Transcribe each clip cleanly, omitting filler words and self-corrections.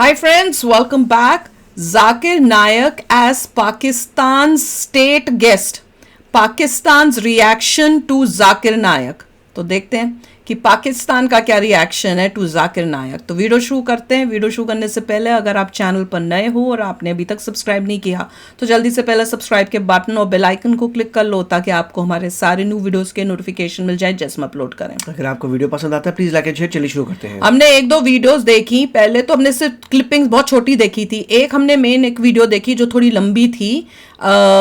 Hi friends, welcome back. Zakir Naik as Pakistan's state guest. Pakistan's reaction to Zakir Naik. तो देखते हैं कि पाकिस्तान का क्या रिएक्शन है टू जाकिर नायक। तो वीडियो शुरू करते हैं। वीडियो शुरू करने से पहले अगर आप चैनल पर नए हो और आपने अभी तक सब्सक्राइब नहीं किया तो जल्दी से पहले सब्सक्राइब के बटन और बेल आइकन को क्लिक कर लो ताकि आपको हमारे सारे न्यू वीडियोस के नोटिफिकेशन मिल जाए जैसे हम अपलोड करें। अगर आपको वीडियो पसंद आता है प्लीज लाइक एंड शेयर। चलिए शुरू करते हैं। हमने एक दो वीडियोस देखी। पहले तो हमने सिर्फ क्लिपिंग्स बहुत छोटी देखी थी। एक हमने मेन एक वीडियो देखी जो थोड़ी लंबी थी।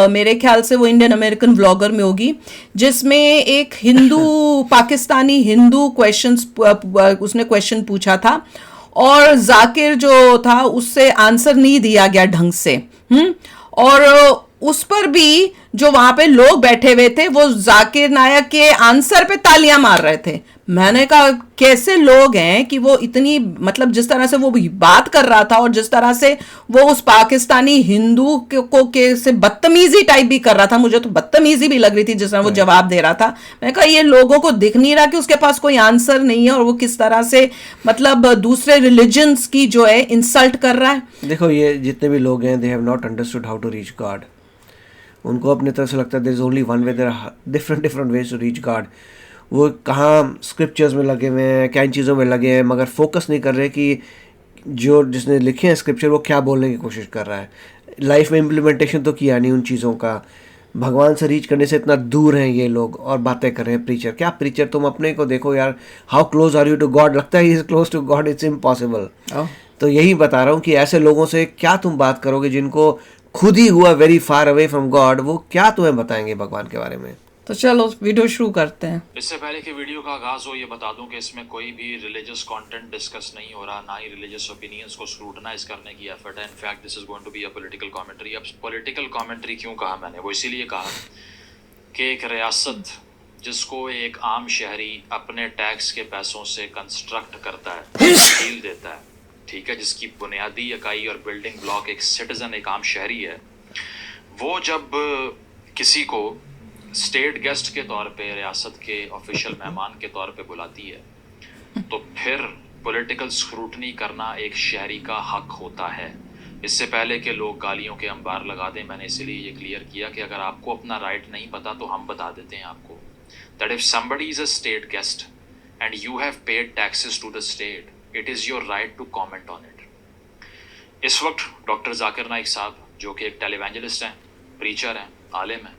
मेरे ख्याल से वो इंडियन अमेरिकन व्लॉगर में होगी, जिसमें एक हिंदू पाकिस्तानी हिंदू उसने क्वेश्चन पूछा था और जाकिर जो था उससे आंसर नहीं दिया गया ढंग से। और उस पर भी जो वहां पे लोग बैठे हुए थे वो जाकिर नायक के आंसर पे तालियां मार रहे थे। मैंने कहा कैसे लोग हैं कि वो इतनी मतलब जिस तरह से वो बात कर रहा था और जिस तरह से वो उस पाकिस्तानी हिंदू के से बदतमीजी टाइप भी कर रहा था, मुझे तो बदतमीजी भी लग रही थी जिस तरह वो जवाब दे रहा था। मैंने कहा ये लोगों को दिख नहीं रहा कि उसके पास कोई आंसर नहीं है और वो किस तरह से मतलब दूसरे रिलीजन्स की जो है इंसल्ट कर रहा है। देखो ये जितने भी लोग हैं they have not understood how to reach God. उनको अपनी तरफ से लगता है there is only one way, there are different ways to reach God. वो कहाँ स्क्रिप्चर्स में लगे हुए हैं, क्या इन चीज़ों में लगे हैं, मगर फोकस नहीं कर रहे कि जो जिसने लिखे हैं स्क्रिप्चर वो क्या बोलने की कोशिश कर रहा है। लाइफ में इम्प्लीमेंटेशन तो किया नहीं उन चीज़ों का। भगवान से रीच करने से इतना दूर हैं ये लोग और बातें कर रहे हैं प्रीचर। क्या प्रीचर, तुम अपने को देखो यार। How close are you to God? लगता है is close to God, it's impossible. तो यही बता रहा हूँ कि ऐसे लोगों से क्या तुम बात करोगे जिनको खुद ही हुआ very far away from God, वो क्या तुम्हें बताएंगे भगवान के बारे में। तो चलो वीडियो शुरू करते हैं। इससे पहले कि वीडियो का आगाज हो ये बता दूं कि इसमें कोई भी रिलीजियस कंटेंट डिस्कस नहीं हो रहा, ना ही रिलीजियस ओपिनियंस को स्क्रूटनाइज करने की एफर्ट है। In fact this is going to be a political commentary. अब पॉलिटिकल कमेंट्री क्यों कहा मैंने, वो इसीलिए कहा कि एक रियासत जिसको एक आम शहरी अपने टैक्स के पैसों से कंस्ट्रक्ट करता है, डील देता है, ठीक है, जिसकी बुनियादी इकाई और बिल्डिंग ब्लॉक एक सिटीजन, एक आम शहरी है, वो जब किसी को स्टेट गेस्ट के तौर पे, रियासत के ऑफिशियल मेहमान के तौर पे बुलाती है, तो फिर पॉलिटिकल स्क्रूटनी करना एक शहरी का हक होता है। इससे पहले कि लोग गालियों के अंबार लगा दें, मैंने इसीलिए ये क्लियर किया कि अगर आपको अपना राइट नहीं पता तो हम बता देते हैं आपको, that if somebody is a state guest and you have paid taxes to the state, it is your right to comment on it. इस वक्त डॉक्टर जाकिर नाइक साहब, जो कि एक टेलीवेंजलिस्ट हैं, प्रीचर हैं, आलिम हैं,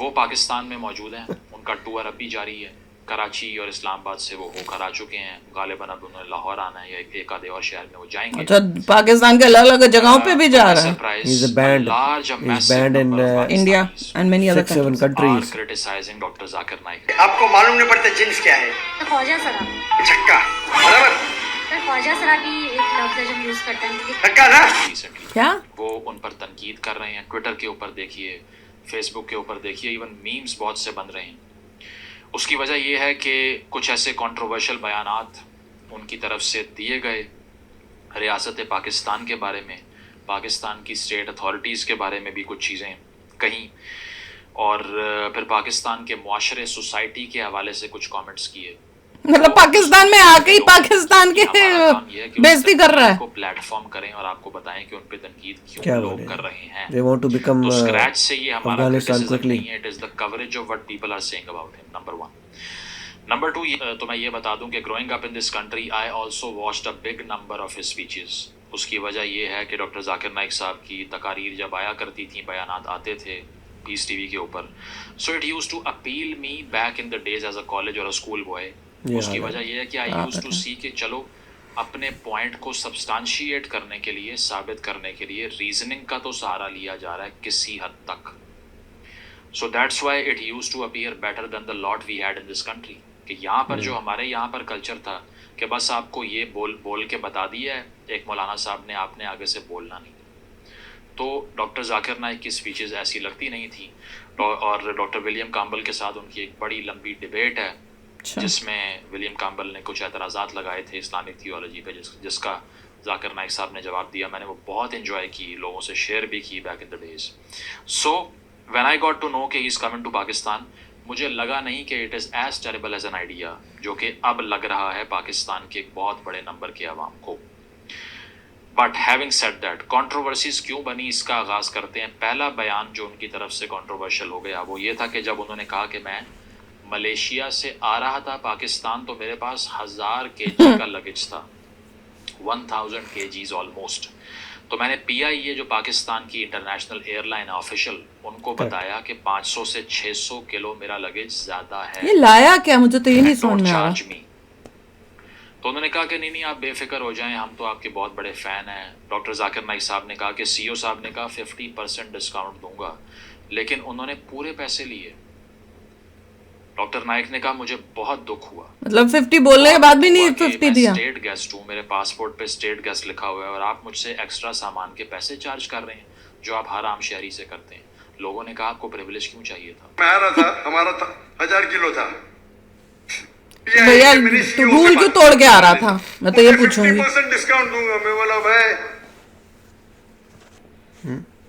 वो पाकिस्तान में मौजूद हैं। उनका टूर अभी जारी है। कराची और इस्लामाबाद से वो होकर आ चुके हैं। गालिबन अब उन्होंने लाहौर आना है या एक आधे और शहर में वो जाएंगे। अच्छा, पाकिस्तान के अलग अलग जगहों पे भी जा रहा है। He's a banned in India and many other 6-7 countries. Criticising doctor Zakir Naik. आपको मालूम नहीं पड़ता जिन्स क्या है? ख्वाजा सरा। छक्का बराबर। ख्वाजा सरा भी एक लफ्ज है जो हम यूज करते हैं। छक्का ना? क्या वो उन पर तनकीद कर रहे हैं। ट्विटर के ऊपर देखिए, फेसबुक के ऊपर देखिए, इवन मीम्स बहुत से बन रहे हैं। उसकी वजह यह है कि कुछ ऐसे कंट्रोवर्शियल बयानात उनकी तरफ से दिए गए रियासत पाकिस्तान के बारे में, पाकिस्तान की स्टेट अथॉरिटीज़ के बारे में भी कुछ चीज़ें कहीं, और फिर पाकिस्तान के मुआशरे, सोसाइटी के हवाले से कुछ कमेंट्स किए। मतलब पाकिस्तान में आके ही पाकिस्तान के बेइज्जती कर रहा है। प्लेटफॉर्म करें और आपको बताएं कि उन पे तनकीद क्यों क्या लोग कर रहे हैं। They want to become तो स्क्रैच से ये हमारा Afghanistan criticism quickly. नहीं है, it is the coverage of what people are saying about him, number one. Number two, तो मैं ये बता दूं कि growing up in this country, I also watched a big number of his speeches. उसकी वजह ये है कि डॉक्टर जाकिर नाइक साहब की तकारीर जब आया करती थी, बयानात आते थे पीस टीवी के ऊपर, so it used to appeal me back in the days as a college or a school boy. उसकी वजह यह है कि आई यूज्ड टू सी कि चलो अपने पॉइंट को सब्सटेंशिएट करने के लिए, साबित करने के लिए रीजनिंग का तो सहारा लिया जा रहा है किसी हद तक। So that's why it used to appear better than the lot we had in this country. कि यहाँ पर जो हमारे यहाँ पर कल्चर था कि बस आपको ये बोल के बता दिया है एक मौलाना साहब ने, आपने आगे से बोलना नहीं। तो डॉक्टर जाकिर नाइक की स्पीचेस ऐसी लगती नहीं थी। और डॉक्टर विलियम कैम्पबेल के साथ उनकी एक बड़ी लंबी डिबेट है जिसमें विलियम कैम्पबेल ने कुछ एतराज़ात लगाए थे इस्लामिक थियोलॉजी पे, जिसका जाकिर नाइक साहब ने जवाब दिया। मैंने वो बहुत इन्जॉय की, लोगों से शेयर भी की back in the days. So when I got to know कि he is coming to Pakistan, मुझे लगा नहीं कि it is as terrible as an idea, जो कि अब लग रहा है पाकिस्तान के एक बहुत बड़े नंबर के अवाम को। But having said that, controversies क्यों बनी इसका आगाज़ करते हैं। पहला बयान जो उनकी तरफ से कंट्रोवर्शियल हो गया वो ये था कि जब उन्होंने कहा कि मैं मलेशिया से आ रहा था पाकिस्तान तो मेरे पास 1000 kg का लगेज था, 1000 kgs ऑलमोस्ट। तो मैंने PIA जो पाकिस्तान की इंटरनेशनल एयरलाइन ऑफिशियल उनको बताया कि 500 से 600 किलो मेरा लगेज ज़्यादा है। ये लाया क्या, मुझे तो ये नहीं समझ में आ रहा। चार्ज मी। तो उन्होंने कहा कि नहीं आप बेफिक्र हो जाएं, हम तो आपके बहुत बड़े फ़ैन हैं। डॉक्टर जाकिर नाइक साहब ने कहा कि CEO साहब ने कहा 50% डिस्काउंट दूंगा, लेकिन उन्होंने पूरे पैसे लिए। डॉक्टर नाइक ने कहा मुझे बहुत दुख हुआ, मतलब 50 बोलने के बाद भी नहीं 50 दिया। स्टेट गेस्ट हूँ, मेरे पासपोर्ट पे स्टेट गेस्ट लिखा हुआ है और आप मुझसे एक्स्ट्रा सामान के पैसे चार्ज कर रहे हैं जो आप हर आम शहरी से करते हैं। लोगों ने कहा आपको प्रिविलेज क्यों चाहिए था। मैं आ रहा था, हमारा था 1000 किलो था। भैया तो रूल क्यों तोड़ के आ रहा था, मैं तो ये पूछूंगी। 50% डिस्काउंट दूंगा। मैं बोला भाई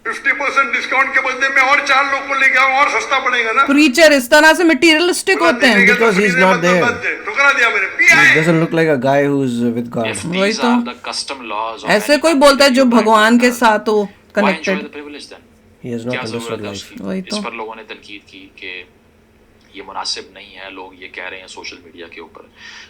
50% डिस्काउंट के बदले में और 4 लोग को लेके आऊं और सस्ता पड़ेगा ना। प्रीचर इस तरह से मटेरियलिस्टिक होते हैं। Because he's not there. ठुकरा दिया मैंने। He PI doesn't look like a guy who's with God. If वही these तो। are the custom laws of ऐसे any कोई country बोलता है that जो you like भगवान to के have, साथ हो why enjoy connected. the privilege then? He has not क्या understood जरूरत है life. उसकी। वही इस तो। पर लोगों ने तनकीद की कि ये मुनासिब नहीं है। लोग ये कह रहे हैं सोशल मीडिया के ऊपर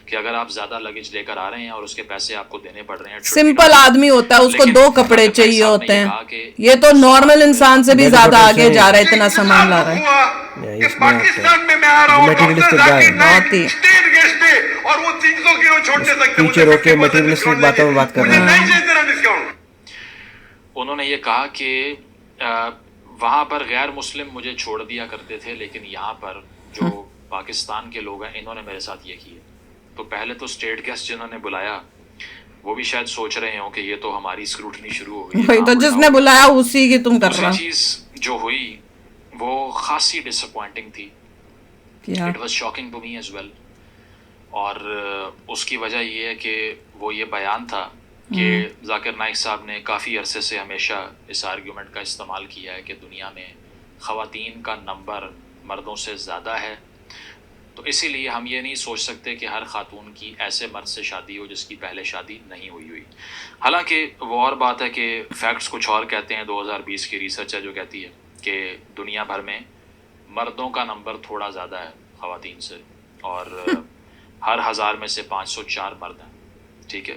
कि अगर आप ज्यादा लगेज लेकर आ रहे हैं और उसके पैसे आपको देने पड़ रहे हैं। सिंपल आदमी होता है, उसको लेकिन 2 कपड़े डॉक्टर चाहिए साहब ने होते ये हैं। कहा कि ये तो नॉर्मल इंसान से भी That's ज्यादा what I'm आगे saying. जा रहा है, इतना सामान ला रहा है। Yeah, कि he's smart. पाकिस्तान में मैं आ रहा हूँ, Materialistic डॉक्टर guy. जाकिर बहुत ही। नाइक स्टेट गेस्ट है और वो 300 किलो छोड़ दे सकते हैं। Future होके materialistic बातों में बात कर रहे मुझे हैं। नहीं चाहिए तेरा डिस्काउंट। उन्होंने ये कहा कि वहाँ पर गैर मुस्लिम मुझे छोड़ दिया करते थे, लेकिन यहाँ पर जो पाकिस्तान के लोग हैं इन्होंने मेरे साथ ये किए। तो पहले तो स्टेट गेस्ट जिन्होंने बुलाया वो भी शायद सोच रहे हो कि ये तो हमारी स्क्रूटनी शुरू हो गई। वही तो, जिसने बुलाया उसी की तुम कर दूसरी रहा। चीज़ जो हुई वो खासी डिसअपॉइंटिंग थी। क्या it was shocking to me as well. और उसकी वजह ये है कि वो ये बयान था कि जाकिर नाइक साहब ने काफ़ी अरसे से हमेशा इस आर्ग्यूमेंट का इस्तेमाल किया है कि दुनिया में ख़वातीन का नंबर मर्दों से ज़्यादा है, तो इसीलिए हम ये नहीं सोच सकते कि हर खातून की ऐसे मर्द से शादी हो जिसकी पहले शादी नहीं हुई। हालांकि वो और बात है कि फैक्ट्स कुछ और कहते हैं। 2020 की रिसर्च है जो कहती है कि दुनिया भर में मर्दों का नंबर थोड़ा ज़्यादा है ख़वातीन से, और हर 1000 में से 504 मर्द हैं। ठीक है,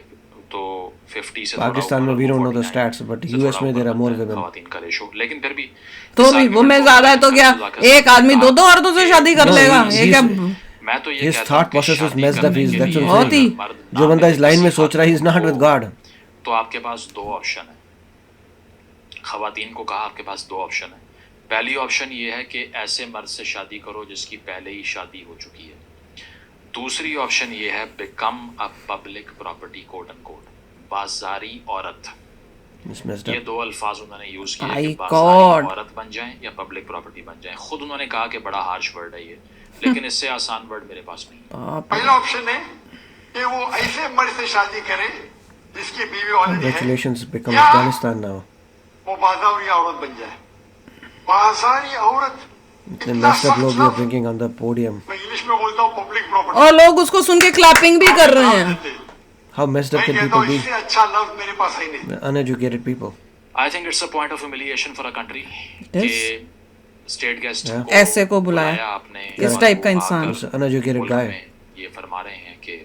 तो 50 से Pakistan में we don't know the stats, but US में there are more women. ख़वातीन का रेशो। लेकिन फिर भी तो भी वो में ज्यादा है तो क्या एक आदमी 2 औरतों से शादी कर No, लेगा? he's- ये क्या मैं तो ये His कहता thought हूँ कि process is शादी messed up. करने He's के that's लिए what I'm बहुत ही। saying. मर्द जो ना बंदा इस मिले लाइन में किसी सोच रहा है, he's not with God. तो आपके पास 2 ऑप्शन है। ख़वातीन को कहा आपके पास 2 ऑप्शन है। पहली ऑप्शन ये है कि ऐसे मर्द से शादी करो जिसकी पहले ही शादी हो चुकी है। दूसरी ऑप्शन ये है become a public property, quote and quote, बाजारी औरत। It's messed ये up. 2 अल्फाज उन्होंने यूज किए My कि God. बाजारी औरत बन जाएं या पब्लिक प्रॉपर्टी बन जाएं। खुद उन्होंने कहा कि बड़ा हार्श वर्ड है ये, लेकिन इससे आसान वर्ड मेरे पास नहीं। पहला ऑप्शन है कि वो ऐसे मर्द से शादी करे जिसकी बीवी ऑलरेडी है, Congratulations, become Yeah. Afghanistan now. वो बाजारी औरत बन जाए। बाजारी औरत इतने इतना messed up लोग सख्त भी लफ्ज़, bringing on the podium. मैं इंग्लिश में बोलता हूँ पब्लिक प्रॉपर्टी। और लोग उसको सुन के क्लैपिंग भी कर रहे हैं। How messed up मैं can कहता people हूँ be? इससे अच्छा लफ्ज़ मेरे पास है नहीं। Uneducated people. I think it's a point of humiliation for a country कि स्टेट गेस्ट Yeah. ऐसे को बुलाया। आपने, इस टाइप का इंसान। He's an uneducated मुल्क guy. में ये फरमा रहे हैं कि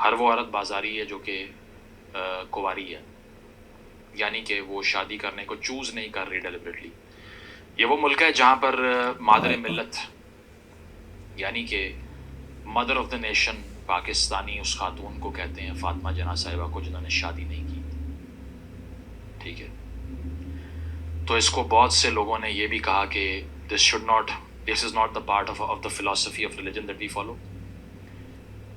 हर वो औरत बाजारी है जो कि कुंवारी है, यानी कि वो शादी करने को चूज नहीं कर रही डेलिबरेटली। ये वो मुल्क है जहाँ पर मादर मिल्लत यानी कि mother of the nation Pakistani उस खातून को कहते हैं, फातिमा जना साहिबा को, जिन्होंने शादी नहीं की। ठीक है, तो इसको बहुत से लोगों ने ये भी कहा कि this is not the part of the philosophy of religion that we follow,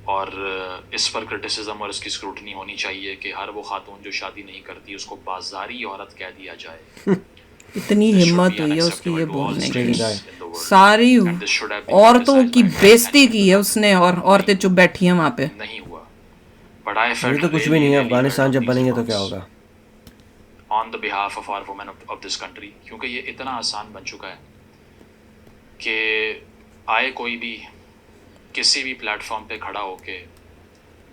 और इस पर क्रिटिसिज्म और इसकी स्क्रूटनी होनी चाहिए कि हर वो खातून जो शादी नहीं करती उसको बाजारी औरत कह दिया जाए। इतनी This should हिम्मत be हुई है unacceptable उसकी ये to all बोलने straight की। guys in the world. सारी And this should have been औरतों criticized की by बेइज्जती many की है उसने, और औरतें चुप बैठी हैं वहाँ पे। नहीं हुआ, but I felt अभी तो कुछ भी really, नहीं है। really अफगानिस्तान hurt जब on बनेंगे these तो क्या remarks होगा? on the behalf of our women of this country, क्योंकि ये इतना आसान बन चुका है कि आए कोई भी किसी भी प्लेटफॉर्म पे खड़ा होके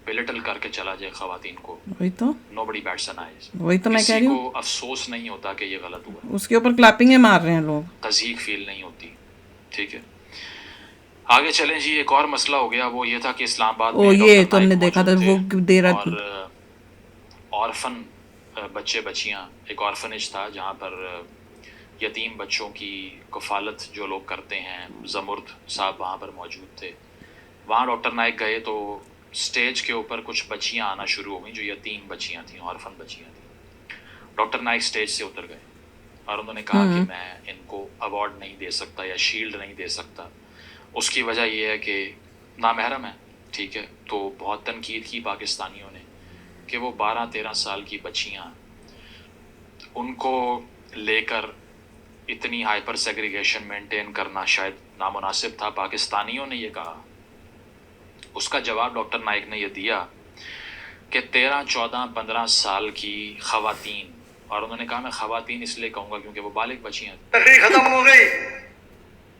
बिलिटल करके चला जाए खवातीन को, वही तो नोबडी बैट्स एन आईज। वही तो मैं कह रही किसी हूँ, को अफसोस नहीं होता कि ये गलत हुआ, उसके ऊपर क्लैपिंगें मार रहे हैं लोग। तज़ीक फील नहीं होती। ठीक है, आगे चलें जी। एक और मसला हो गया, वो ये था कि इस्लामाबाद में ये डॉक्टर तो हमने नाइक देखा था, मौजूद वो थे दे रहा और ऑर्फन बच्चे बच्चियां, एक ऑर्फनेज था जहाँ पर यतीम बच्चों की कफालत जो लोग करते हैं, ज़मुर्द साहब वहाँ पर मौजूद थे। वहाँ डॉक्टर नाइक गए तो स्टेज के ऊपर कुछ बच्चियां आना शुरू हो गई जो यतीम बच्चियां थी, ऑर्फन बच्चियां थी। डॉक्टर नाइक स्टेज से उतर गए और उन्होंने कहा कि मैं इनको अवार्ड नहीं दे सकता या शील्ड नहीं दे सकता। उसकी वजह यह है कि नामहरम है। ठीक है, तो बहुत तनकीद की पाकिस्तानियों ने कि वो 12-13 साल की बच्चियां, उनको लेकर इतनी हाइपर सेग्रीगेशन मेंटेन करना शायद नामुनासिब था। पाकिस्तानियों ने ये कहा। उसका जवाब डॉक्टर नाइक ने यह दिया कि 13, 14, 15 साल की खवातीन, और उन्होंने कहा मैं खवातीन इसलिए कहूँगा क्योंकि वो बालिग बच्चियाँ थी। तकरीर खत्म हो गई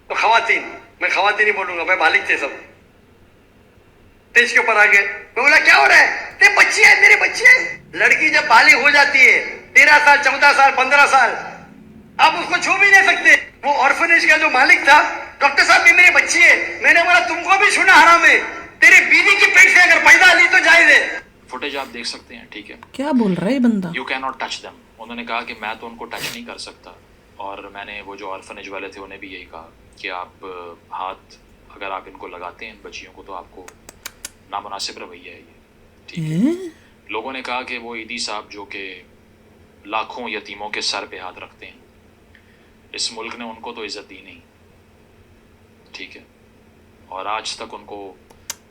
तो खवातीन, मैं खवातीन ही बोलूंगा, मैं बालिग थे सब। स्टेज के ऊपर आ गए, मैं बोला क्या हो रहा है? ते बच्ची है, मेरी बच्ची है। लड़की जब बालिग हो जाती है 13 साल, 14 साल, 15 साल, आप उसको छू भी नहीं सकते। वो ऑर्फनेज का जो मालिक था, डॉक्टर साहब ये मेरी बच्ची है। मैंने बोला तुमको भी सुना हराम है, तेरी बीवी की पेट से अगर पैदा ली तो जायज है। फुटेज आप देख सकते हैं। ठीक है, क्या बोल रहा है ये बंदा? You can not touch them. उन्होंने कहा कि मैं तो उनको टच नहीं कर सकता। और मैंने वो जो ऑर्फनेज वाले थे उन्हें भी यही कहा कि आप हाथ अगर आप इनको लगाते हैं इन बच्चियों को तो आपको नामुनासिब रवैया है ये। ठीक है, लोगों ने कहा कि वो ईदी साहब जो कि लाखों यतीमों के सर पे हाथ रखते हैं, इस मुल्क ने उनको तो इज्जत दी नहीं। ठीक है, और आज तक उनको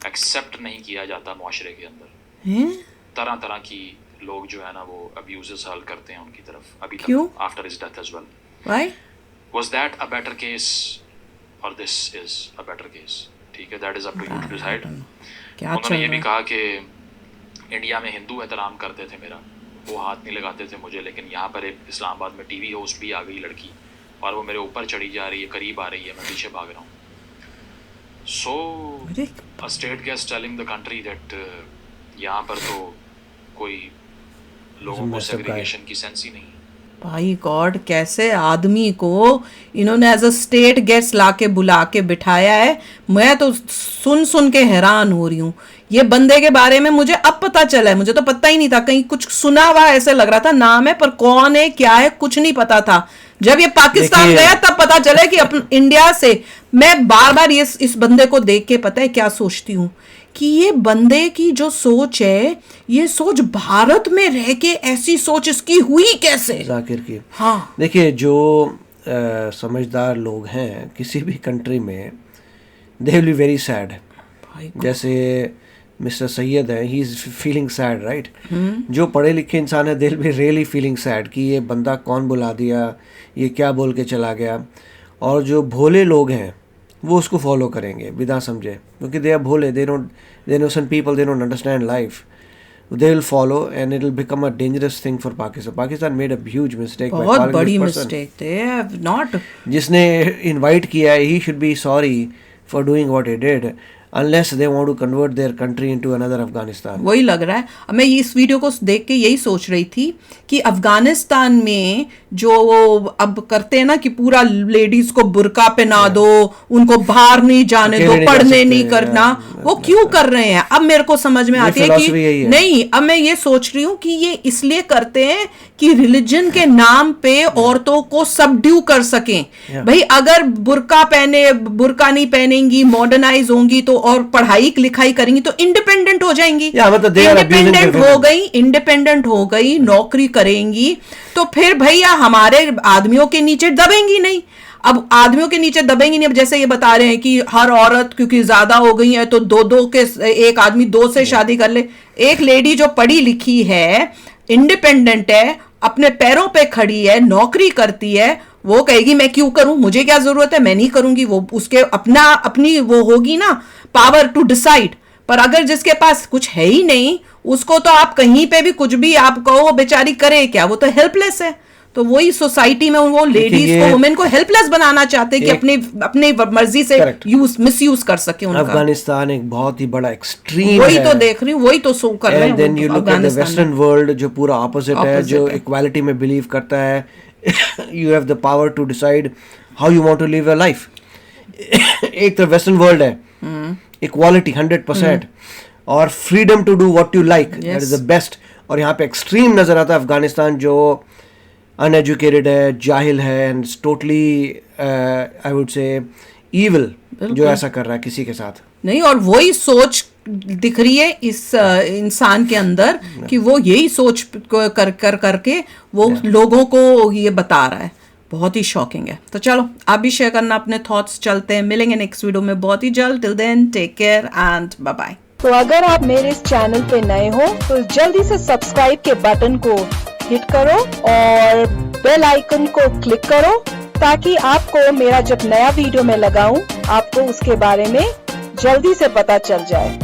एक्सेप्ट नहीं किया जाता मुआशरे के अंदर। तरह तरह की लोग जो है ना वो अब्यूजेस हाल करते हैं उनकी तरफ अभी तक, after his death as well. Why was that a better case और this is a better case? ठीक है, that is up to you to decide. उन्होंने ये भी कहा कि इंडिया में हिंदू एहतराम करते थे मेरा, वो हाथ नहीं लगाते थे मुझे, लेकिन यहाँ पर एक इस्लामाबाद में टीवी होस्ट भी आ गई लड़की और वो मेरे ऊपर चढ़ी जा रही है, करीब आ रही है, मैं पीछे भाग रहा हूँ। So, a state guest telling the country that यहाँ पर तो कोई लोगों को सेग्रीगेशन की सेंस ही नहीं। भाई गॉड, कैसे आदमी को इन्होंने एज अ स्टेट गेस्ट लाके बुला के बिठाया है। मैं तो सुन सुन के हैरान हो रही हूँ। ये बंदे के बारे में मुझे अब पता चला है, मुझे तो पता ही नहीं था, कहीं कुछ सुना हुआ ऐसे लग रहा था, नाम है पर कौन है क्या है कुछ नहीं पता था। जब ये पाकिस्तान गया तब पता चला कि अपन इंडिया से। मैं बार बार ये इस बंदे को देख के पता है क्या सोचती हूँ कि ये बंदे की जो सोच है, ये सोच भारत में रह के ऐसी सोच इसकी हुई कैसे? जाकिर की, हाँ देखिए जो समझदार लोग हैं किसी भी कंट्री में, they will be very sad. जैसे मिस्टर सैयद है, he is feeling sad, right? जो पढ़े लिखे इंसान है, they will be really feeling sad कि ये बंदा कौन बुला दिया, ये क्या बोल के चला गया। और जो भोले लोग हैं वो उसको फॉलो करेंगे बिना समझे, क्योंकि दे आर भोले, they innocent people, they don't understand life, they will follow and it will become a dangerous thing for Pakistan. Pakistan made a huge mistake by बहुत calling बड़ी this person. Mistake. they have not, जिसने invite किया है, he should be sorry for doing what he did, unless they want to convert their country into another Afghanistan. वही लग रहा है। अब मैं इस वीडियो को देख के यही सोच रही थी कि अफगानिस्तान में जो अब करते हैं ना कि पूरा लेडीज को बुर्का पहना दो, उनको बाहर नहीं जाने दो, पढ़ने नहीं करना, वो क्यों कर रहे हैं? अब मेरे को समझ में आती है कि नहीं, अब मैं ये सोच रही हूँ कि ये इसलिए करते हैं कि रिलीजन के नाम पे औरतों को सबड्यू कर सकें। भाई अगर बुर्का नहीं पहनेंगी, मॉडर्नाइज होंगी तो और पढ़ाई लिखाई करेंगी तो इंडिपेंडेंट हो जाएंगी। इंडिपेंडेंट हो गई, नौकरी करेंगी तो फिर भैया हमारे आदमियों के नीचे दबेंगी नहीं। अब आदमियों के नीचे दबेंगी नहीं। अब जैसे ये बता रहे हैं कि हर औरत क्योंकि ज्यादा हो गई है तो एक आदमी 2 से शादी कर ले। एक लेडी जो पढ़ी लिखी है, इंडिपेंडेंट है, अपने पैरों पे खड़ी है, नौकरी करती है, वो कहेगी मैं क्यों करूं, मुझे क्या जरूरत है, मैं नहीं करूंगी। वो उसके अपनी वो होगी ना पावर टू डिसाइड। पर अगर जिसके पास कुछ है ही नहीं, उसको तो आप कहीं पे भी कुछ भी आप कहो, बेचारी करे क्या, वो तो हेल्पलेस है। तो वही सोसाइटी में वो लेडीज को, वुमेन को हेल्पलेस बनाना चाहते हैं कि अपने अपने मर्जी से मिसयूज कर सके उनका। अफगानिस्तान एक बहुत ही बड़ा एक्सट्रीम वही है। तो देख रही हूँ, वही तो सो कर रहे हैं then you look at the western world जो पूरा ऑपोजिट है, जो है। इक्वालिटी में बिलीव करता है। You have the power to decide how you want to live your life. एक तो वेस्टर्न वर्ल्ड है, इक्वालिटी 100% और freedom to do what you like, that is the best. और यहाँ पे एक्सट्रीम नजर आता है अफगानिस्तान जो अनएजुकेटेड है, जाहिल है, and totally I would say evil जो ऐसा कर रहा है किसी के साथ। नहीं, और वही सोच दिख रही है इस इंसान के अंदर कि वो यही सोच करके वो लोगों को ये बता रहा है। बहुत ही शॉकिंग है। तो चलो आप भी शेयर करना अपने थॉट्स। चलते हैं, मिलेंगे नेक्स्ट वीडियो में बहुत ही जल्द। Till then take care and bye bye. तो अगर आप मेरे इस चैनल पे नए हो तो जल्दी से सब्सक्राइब के बटन को हिट करो और बेल आइकन को क्लिक करो ताकि आपको मेरा जब नया वीडियो मैं लगाऊं आपको उसके बारे में जल्दी से पता चल जाए।